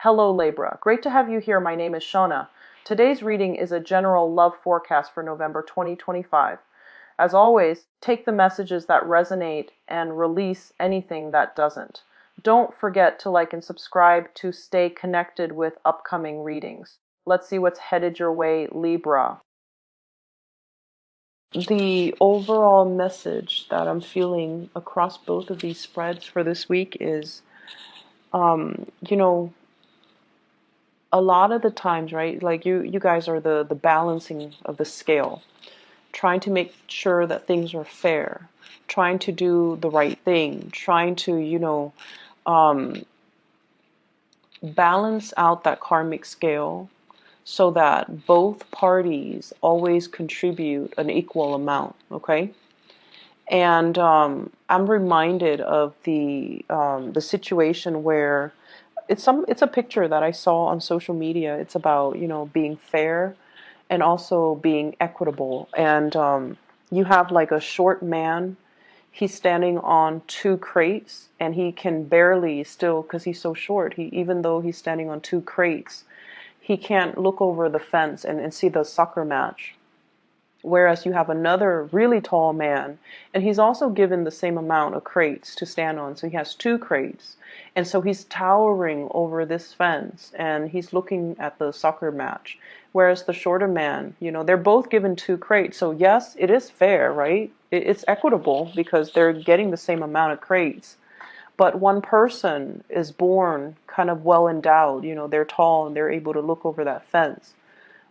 Hello Libra, great to have you here. My name is Shona. Today's reading is a general love forecast for November 2025. As always, take the messages that resonate and release anything that doesn't. Don't forget to like and subscribe to stay connected with upcoming readings. Let's see what's headed your way, Libra. The overall message that I'm feeling across both of these spreads for this week is, um, you know, a lot of the times, right, like you guys are the balancing of the scale, trying to make sure that things are fair, trying to do the right thing, trying to, um, balance out that karmic scale so that both parties always contribute an equal amount, okay? And I'm reminded of the situation where it's a picture that I saw on social media. It's about, being fair and also being equitable. And you have like a short man. He's standing on two crates and he can barely still, because he's so short, even though he's standing on two crates, he can't look over the fence and see the soccer match. Whereas you have another really tall man, and he's also given the same amount of crates to stand on. So he has two crates. And so he's towering over this fence and he's looking at the soccer match. Whereas the shorter man, they're both given two crates. So yes, it is fair, right? It's equitable because they're getting the same amount of crates. But one person is born kind of well endowed, they're tall and they're able to look over that fence.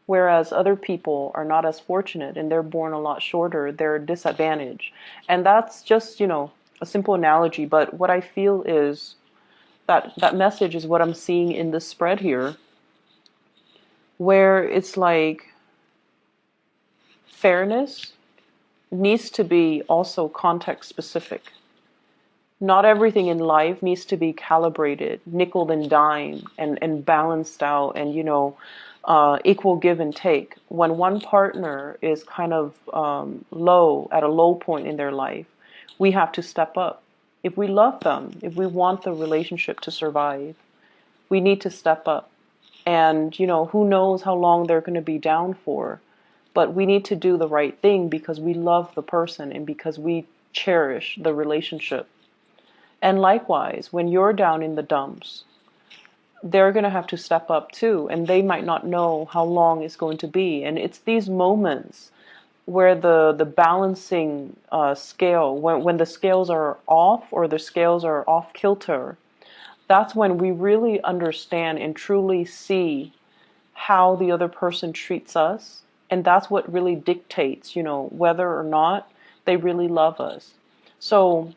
Whereas other people are not as fortunate and they're born a lot shorter, they're disadvantaged. And that's just, a simple analogy. But what I feel is that message is what I'm seeing in this spread here, where it's like fairness needs to be also context specific. Not everything in life needs to be calibrated, nickel and dime, and balanced out, and equal give and take. When one partner is kind of low, at a low point in their life, we have to step up. If we love them, if we want the relationship to survive, we need to step up. And who knows how long they're going to be down for, but we need to do the right thing because we love the person and because we cherish the relationship. And likewise, when you're down in the dumps, they're going to have to step up too, and they might not know how long it's going to be. And it's these moments where the balancing scale, when the scales are off or the scales are off kilter, that's when we really understand and truly see how the other person treats us. And that's what really dictates, whether or not they really love us. So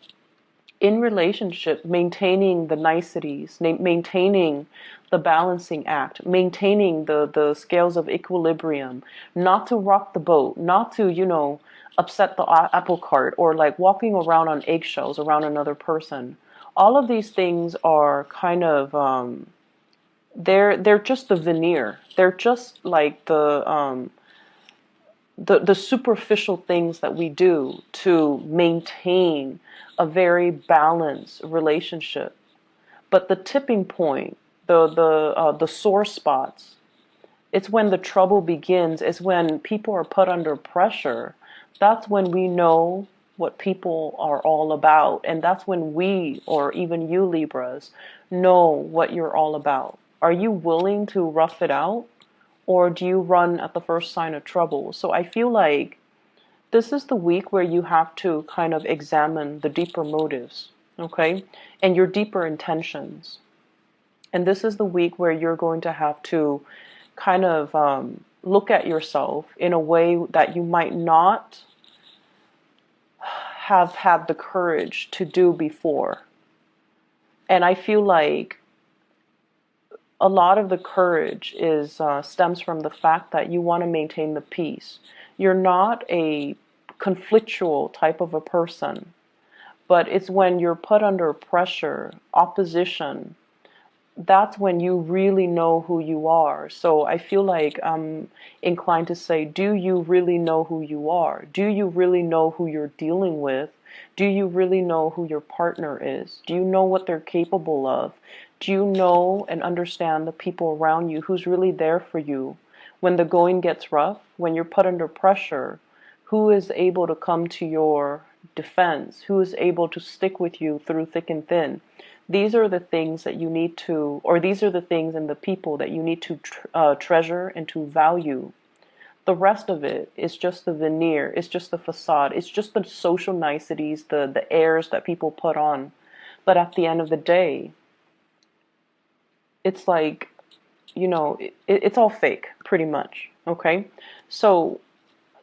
in relationship, maintaining the niceties, maintaining the balancing act, maintaining the scales of equilibrium, not to rock the boat, not to, upset the apple cart, or like walking around on eggshells around another person. All of these things are kind of, they're just the veneer. They're just like the superficial things that we do to maintain a very balanced relationship. But the tipping point, the sore spots, it's when the trouble begins. It's when people are put under pressure. That's when we know what people are all about, and that's when we, or even you Libras, know what you're all about. Are you willing to rough it out? Or do you run at the first sign of trouble? So I feel like this is the week where you have to kind of examine the deeper motives, okay? And your deeper intentions. And this is the week where you're going to have to kind of look at yourself in a way that you might not have had the courage to do before. And I feel like a lot of the courage is stems from the fact that you want to maintain the peace. You're not a conflictual type of a person, but it's when you're put under pressure, opposition, that's when you really know who you are. So I feel like I'm inclined to say, do you really know who you are? Do you really know who you're dealing with? Do you really know who your partner is? Do you know what they're capable of? Do you know and understand the people around you who's really there for you when the going gets rough, when you're put under pressure? Who is able to come to your defense? Who is able to stick with you through thick and thin? These are the things that you need to, or these are the things and the people that you need to treasure and to value. The rest of it is just the veneer, it's just the facade, it's just the social niceties, the airs that people put on. But at the end of the day, it's like, it's all fake, pretty much. Okay? So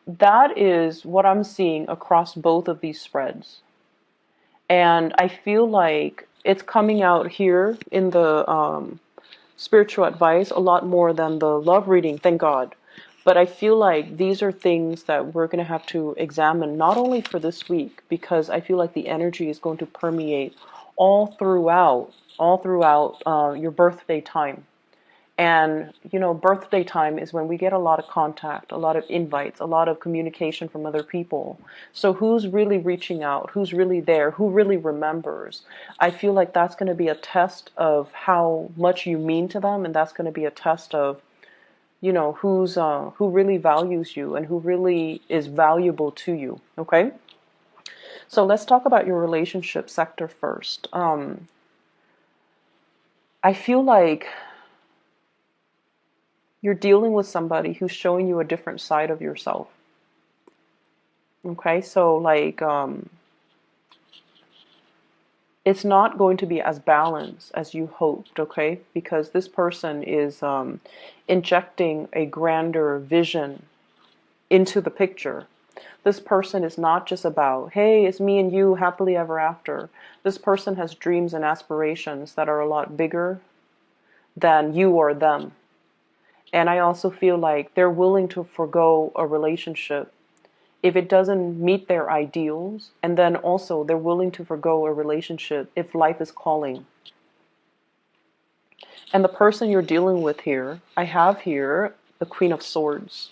that is what I'm seeing across both of these spreads. And I feel like it's coming out here in the spiritual advice a lot more than the love reading, thank God. But I feel like these are things that we're going to have to examine, not only for this week, because I feel like the energy is going to permeate all throughout your birthday time. And, birthday time is when we get a lot of contact, a lot of invites, a lot of communication from other people. So who's really reaching out? Who's really there? Who really remembers? I feel like that's going to be a test of how much you mean to them. And that's going to be a test of, who really values you and who really is valuable to you. Okay? So let's talk about your relationship sector first. I feel like you're dealing with somebody who's showing you a different side of yourself. Okay, so like, it's not going to be as balanced as you hoped, okay? Because this person is injecting a grander vision into the picture. This person is not just about, hey, it's me and you happily ever after. This person has dreams and aspirations that are a lot bigger than you or them. And I also feel like they're willing to forgo a relationship if it doesn't meet their ideals. And then also they're willing to forgo a relationship if life is calling. And the person you're dealing with here, I have here the Queen of Swords.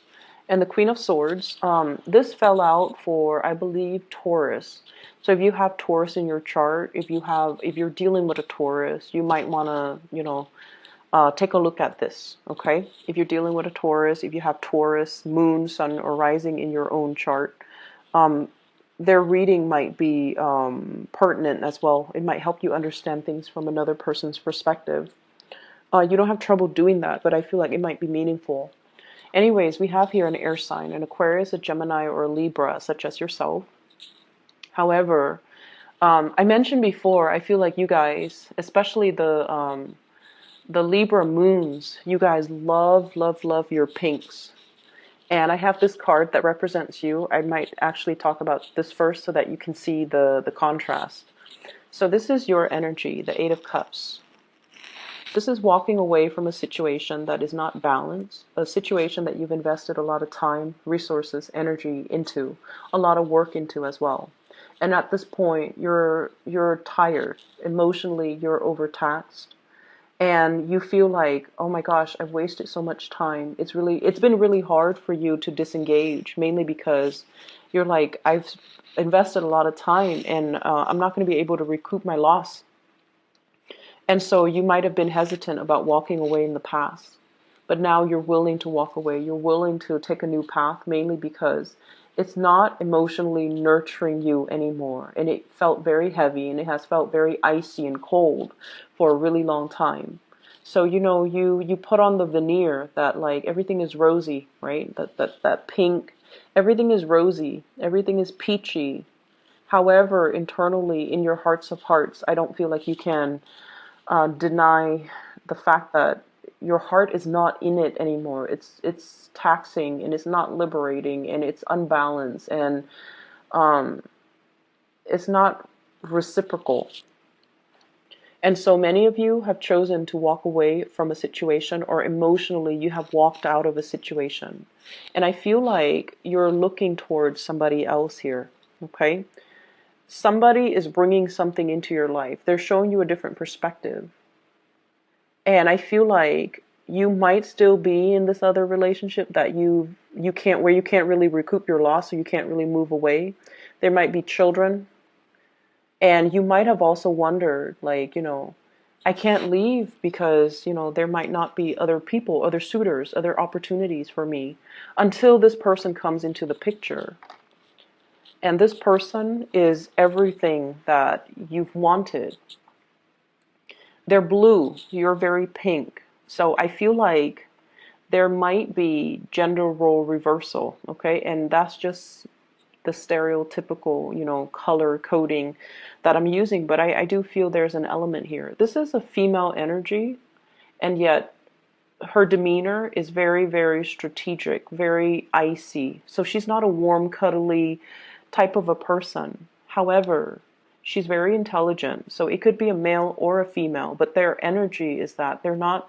And the Queen of Swords, this fell out for, I believe, Taurus. So if you have Taurus in your chart, if you're dealing with a Taurus, you might want to, take a look at this, okay? If you're dealing with a Taurus, if you have Taurus, moon, sun, or rising in your own chart, their reading might be pertinent as well. It might help you understand things from another person's perspective. You don't have trouble doing that, but I feel like it might be meaningful. Anyways, we have here an air sign, an Aquarius, a Gemini, or a Libra, such as yourself. However, I mentioned before, I feel like you guys, especially the Libra moons, you guys love, love, love your pinks. And I have this card that represents you. I might actually talk about this first so that you can see the contrast. So this is your energy, the Eight of Cups. This is walking away from a situation that is not balanced, a situation that you've invested a lot of time, resources, energy into, a lot of work into as well. And at this point, you're tired. Emotionally, you're overtaxed. And you feel like, oh my gosh, I've wasted so much time. It's been really hard for you to disengage, mainly because you're like, I've invested a lot of time and I'm not going to be able to recoup my loss. And so you might have been hesitant about walking away in the past, but now you're willing to walk away. You're willing to take a new path, mainly because it's not emotionally nurturing you anymore. And it felt very heavy and it has felt very icy and cold for a really long time. So, you put on the veneer that like everything is rosy, right? That pink, everything is rosy, everything is peachy. However, internally in your hearts of hearts, I don't feel like you can deny the fact that your heart is not in it anymore. It's taxing and it's not liberating and it's unbalanced and it's not reciprocal. And so many of you have chosen to walk away from a situation, or emotionally you have walked out of a situation. And I feel like you're looking towards somebody else here, okay? Somebody is bringing something into your life. They're showing you a different perspective. And I feel like you might still be in this other relationship that you can't, where you can't really recoup your loss, so you can't really move away. There might be children. And you might have also wondered, like, I can't leave because, there might not be other people, other suitors, other opportunities for me until this person comes into the picture. And this person is everything that you've wanted. They're blue, you're very pink. So I feel like there might be gender role reversal, okay? And that's just the stereotypical, color coding that I'm using, but I do feel there's an element here. This is a female energy, and yet her demeanor is very, very strategic, very icy. So she's not a warm, cuddly type of a person. However, she's very intelligent. So it could be a male or a female, but their energy is that they're not,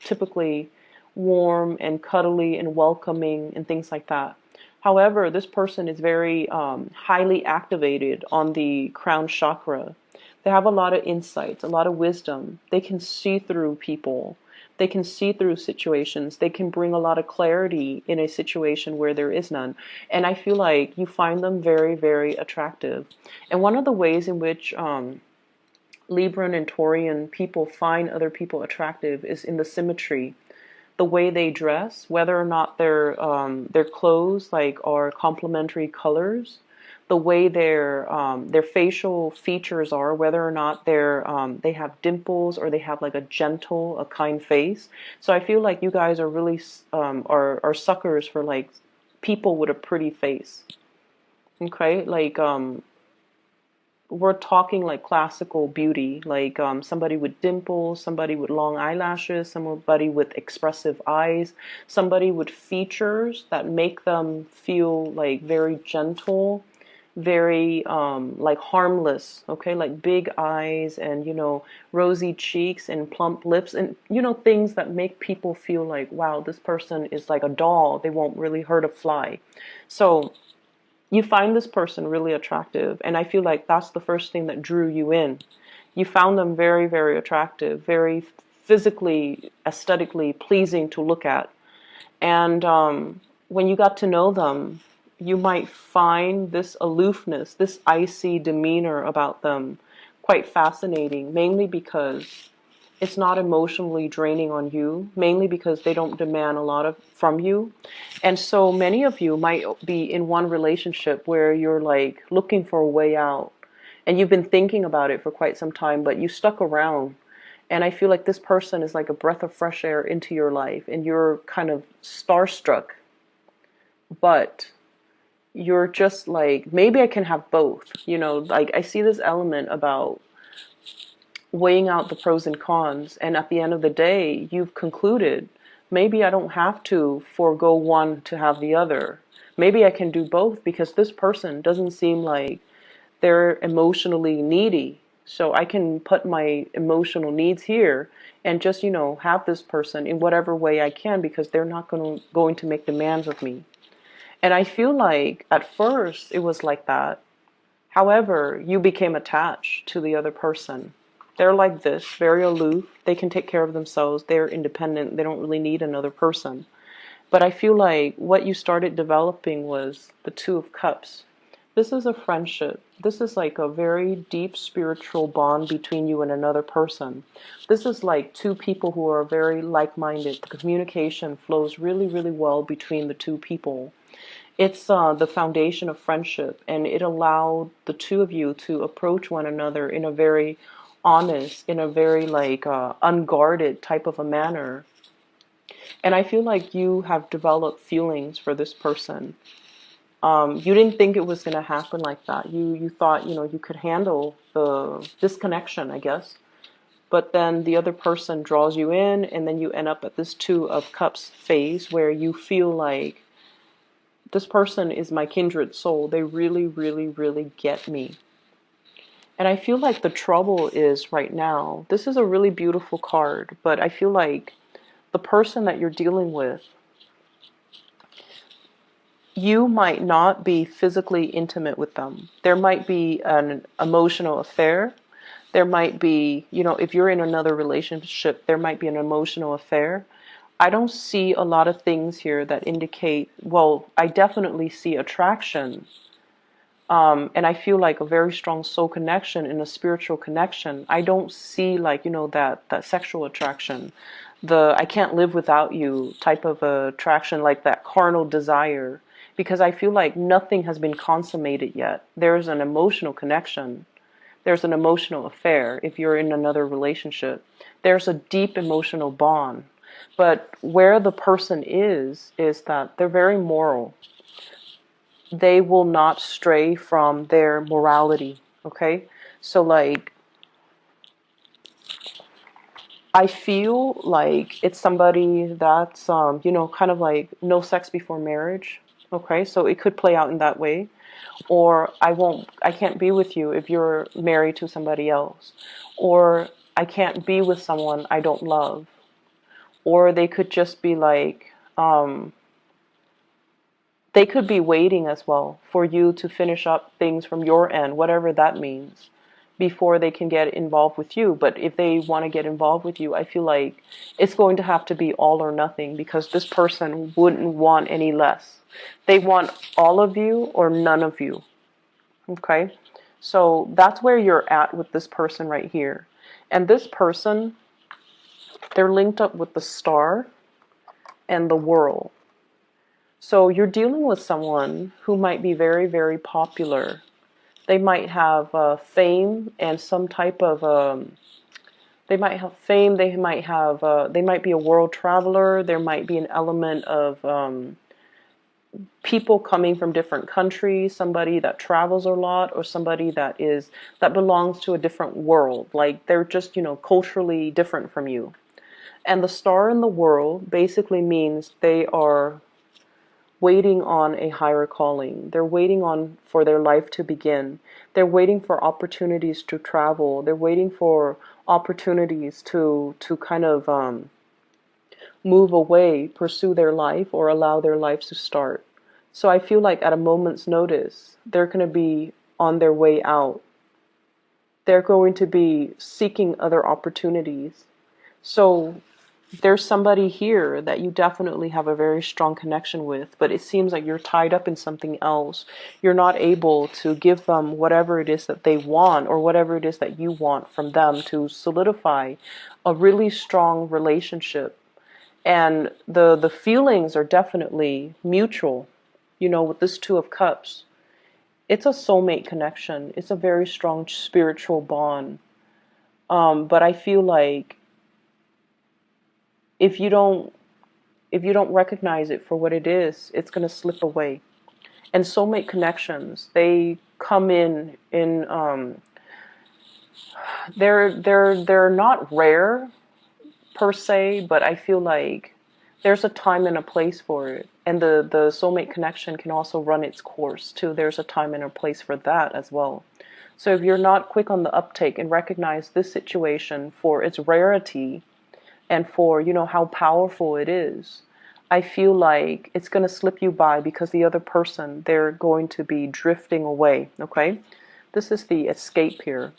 typically warm and cuddly and welcoming and things like that. However, this person is very highly activated on the crown chakra. They have a lot of insights, a lot of wisdom. They can see through people. They can see through situations. They can bring a lot of clarity in a situation where there is none. And I feel like you find them very, very attractive. And one of the ways in which Libran and Taurian people find other people attractive is in the symmetry, the way they dress, whether or not their clothes are complementary colors, the way their facial features are, whether or not they have dimples or they have like a gentle, a kind face. So I feel like you guys are really are suckers for like people with a pretty face. Okay, like we're talking like classical beauty, like somebody with dimples, somebody with long eyelashes, somebody with expressive eyes, somebody with features that make them feel like very gentle, very like harmless, okay, like big eyes and rosy cheeks and plump lips and things that make people feel like, wow, this person is like a doll, they won't really hurt a fly. So you find this person really attractive, and I feel like that's the first thing that drew you in. You found them very, very attractive, very physically, aesthetically pleasing to look at. And when you got to know them, you might find this aloofness, this icy demeanor about them quite fascinating, mainly because it's not emotionally draining on you, mainly because they don't demand a lot of from you. And so many of you might be in one relationship where you're like looking for a way out, and you've been thinking about it for quite some time, but you stuck around. And I feel like this person is like a breath of fresh air into your life, and you're kind of starstruck, but you're just like, maybe I can have both. Like I see this element about weighing out the pros and cons, and at the end of the day, you've concluded, maybe I don't have to forego one to have the other. Maybe I can do both because this person doesn't seem like they're emotionally needy. So I can put my emotional needs here and just, have this person in whatever way I can because they're not going to make demands of me. And I feel like at first it was like that. However, you became attached to the other person. They're like this, very aloof. They can take care of themselves. They're independent. They don't really need another person. But I feel like what you started developing was the Two of Cups. This is a friendship. This is like a very deep spiritual bond between you and another person. This is like two people who are very like-minded. The communication flows really, really well between the two people. It's the foundation of friendship, and it allowed the two of you to approach one another in a very honest, in a very like unguarded type of a manner. And I feel like you have developed feelings for this person. You didn't think it was going to happen like that. You thought, you could handle the disconnection, I guess. But then the other person draws you in, and then you end up at this Two of Cups phase where you feel like this person is my kindred soul. They really, really, really get me. And I feel like the trouble is right now, this is a really beautiful card, but I feel like the person that you're dealing with, you might not be physically intimate with them. There might be an emotional affair. There might be, if you're in another relationship, there might be an emotional affair. I don't see a lot of things here that indicate, well, I definitely see attraction, And I feel like a very strong soul connection and a spiritual connection. I don't see like, that sexual attraction, the I can't live without you type of attraction, like that carnal desire, because I feel like nothing has been consummated yet. There's an emotional connection. There's an emotional affair if you're in another relationship. There's a deep emotional bond. But where the person is that they're very moral. They will not stray from their morality. Okay? So like I feel like it's somebody that's kind of like no sex before marriage. Okay? So it could play out in that way. Or I can't be with you if you're married to somebody else. Or I can't be with someone I don't love. Or they could just be like, they could be waiting as well for you to finish up things from your end, whatever that means, before they can get involved with you. But if they want to get involved with you, I feel like it's going to have to be all or nothing, because this person wouldn't want any less. They want all of you or none of you. Okay? So that's where you're at with this person right here. And this person, they're linked up with the star and the world. So you're dealing with someone who might be very, very popular. They might have fame and some type of, they might have fame, they might have, they might be a world traveler, there might be an element of people coming from different countries, somebody that travels a lot, or somebody that belongs to a different world. Like they're just, culturally different from you. And the star in the world basically means they are waiting on a higher calling. They're waiting on for their life to begin. They're waiting for opportunities to travel. They're waiting for opportunities to kind of move away, pursue their life, or allow their lives to start. So I feel like at a moment's notice, they're going to be on their way out. They're going to be seeking other opportunities. So there's somebody here that you definitely have a very strong connection with, but it seems like you're tied up in something else. You're not able to give them whatever it is that they want, or whatever it is that you want from them, to solidify a really strong relationship. And the feelings are definitely mutual. With this Two of Cups, it's a soulmate connection. It's a very strong spiritual bond. But I feel like if you don't recognize it for what it is, it's going to slip away. And soulmate connections, they come they're not rare per se, but I feel like there's a time and a place for it. And the soulmate connection can also run its course too. There's a time and a place for that as well. So if you're not quick on the uptake and recognize this situation for its rarity and for, how powerful it is, I feel like it's going to slip you by, because the other person, they're going to be drifting away. Okay? This is the escape here.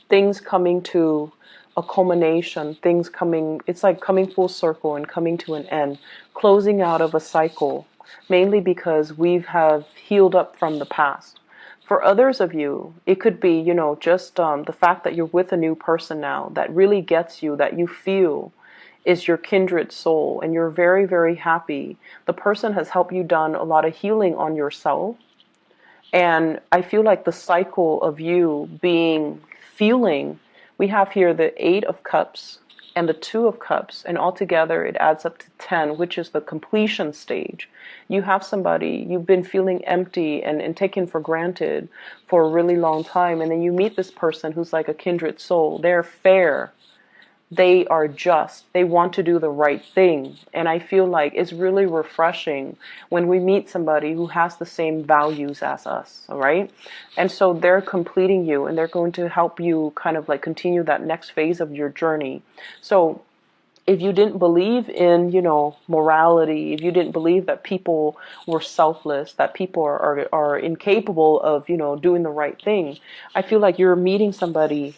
Things coming to a culmination, it's like coming full circle and coming to an end, closing out of a cycle, mainly because we have healed up from the past. For others of you, it could be, just the fact that you're with a new person now that really gets you, that you feel is your kindred soul, and you're very, very happy. The person has helped you done a lot of healing on yourself. And I feel like the cycle of you feeling, we have here the Eight of Cups and the Two of Cups, and altogether it adds up to 10, which is the completion stage. You have somebody, you've been feeling empty and taken for granted for a really long time, and then you meet this person who's like a kindred soul. They're fair. They are just. They want to do the right thing. And I feel like it's really refreshing when we meet somebody who has the same values as us, all right? And so they're completing you, and they're going to help you kind of like continue that next phase of your journey. So if you didn't believe in, morality, if you didn't believe that people were selfless, that people are incapable of, doing the right thing, I feel like you're meeting somebody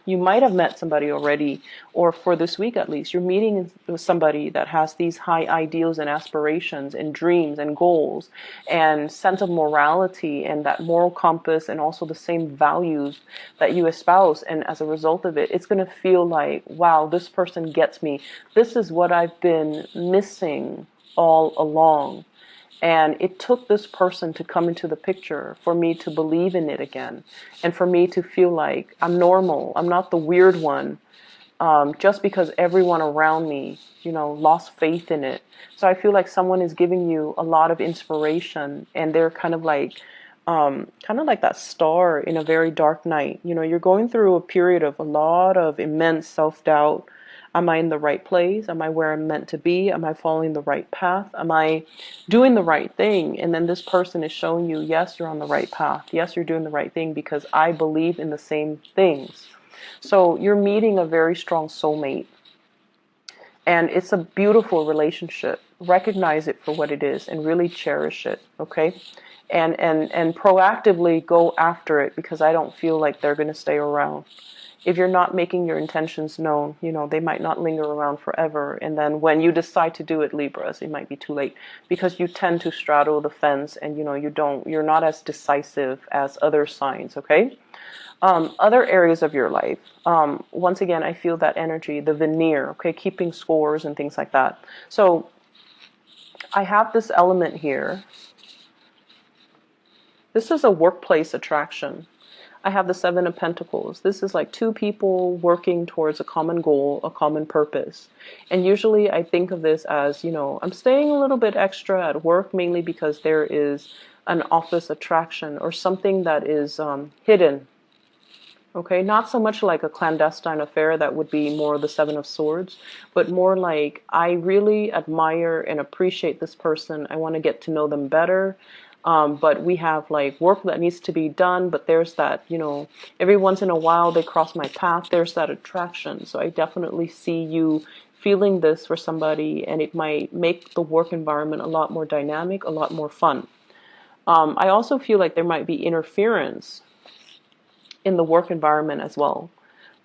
You might have met somebody already, or for this week at least, you're meeting with somebody that has these high ideals and aspirations and dreams and goals and sense of morality and that moral compass and also the same values that you espouse. And as a result of it, it's going to feel like, wow, this person gets me. This is what I've been missing all along. And it took this person to come into the picture for me to believe in it again. And for me to feel like I'm normal. I'm not the weird one. Just because everyone around me, lost faith in it. So I feel like someone is giving you a lot of inspiration, and they're kind of like that star in a very dark night. You're going through a period of a lot of immense self-doubt. Am I in the right place? Am I where I'm meant to be? Am I following the right path? Am I doing the right thing? And then this person is showing you, yes, you're on the right path. Yes, you're doing the right thing because I believe in the same things. So you're meeting a very strong soulmate. And it's a beautiful relationship. Recognize it for what it is and really cherish it, okay? And proactively go after it, because I don't feel like they're going to stay around. If you're not making your intentions known, they might not linger around forever. And then when you decide to do it, Libras, it might be too late, because you tend to straddle the fence, and you're not as decisive as other signs, okay? Other areas of your life, once again, I feel that energy, the veneer, okay, keeping scores and things like that. So I have this element here. This is a workplace attraction. I have the Seven of Pentacles. This is like two people working towards a common goal, a common purpose. And usually I think of this as, I'm staying a little bit extra at work, mainly because there is an office attraction or something that is hidden. Okay, not so much like a clandestine affair, that would be more the Seven of Swords, but more like, I really admire and appreciate this person. I want to get to know them better. But we have like work that needs to be done, but there's that, every once in a while they cross my path. There's that attraction. So I definitely see you feeling this for somebody, and it might make the work environment a lot more dynamic, a lot more fun. I also feel like there might be interference in the work environment as well.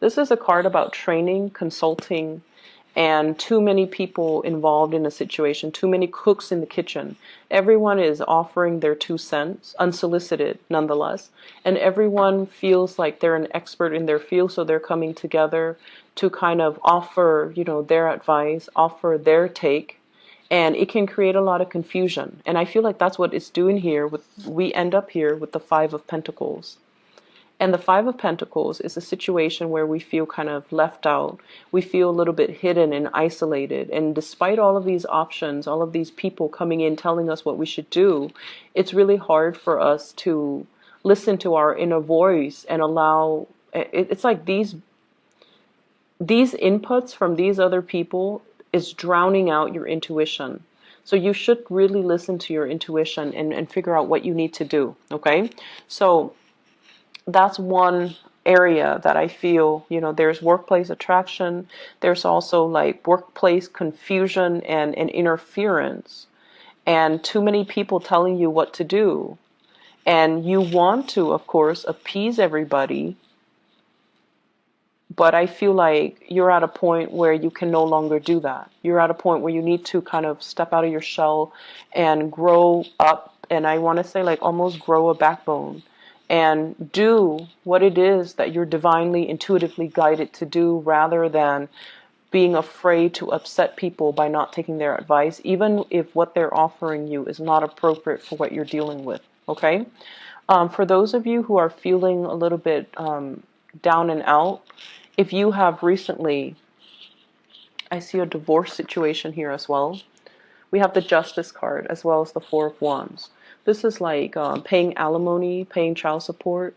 This is a card about training, consulting, and too many people involved in a situation, too many cooks in the kitchen. Everyone is offering their 2 cents, unsolicited nonetheless, and everyone feels like they're an expert in their field, so they're coming together to kind of offer, their advice, offer their take, and it can create a lot of confusion. And I feel like that's what it's doing here. We end up here with the Five of Pentacles. And the Five of Pentacles is a situation where we feel kind of left out. We feel a little bit hidden and isolated. And despite all of these options, all of these people coming in telling us what we should do, it's really hard for us to listen to our inner voice and allow... It's like these inputs from these other people is drowning out your intuition. So you should really listen to your intuition and figure out what you need to do, okay? So that's one area that I feel, there's workplace attraction. There's also like workplace confusion and interference, and too many people telling you what to do. And you want to, of course, appease everybody. But I feel like you're at a point where you can no longer do that. You're at a point where you need to kind of step out of your shell and grow up. And I want to say like almost grow a backbone and do what it is that you're divinely, intuitively guided to do, rather than being afraid to upset people by not taking their advice, even if what they're offering you is not appropriate for what you're dealing with, okay? For those of you who are feeling a little bit down and out, if you have recently, I see a divorce situation here as well. We have the Justice card as well as the Four of Wands. This is like paying alimony, paying child support,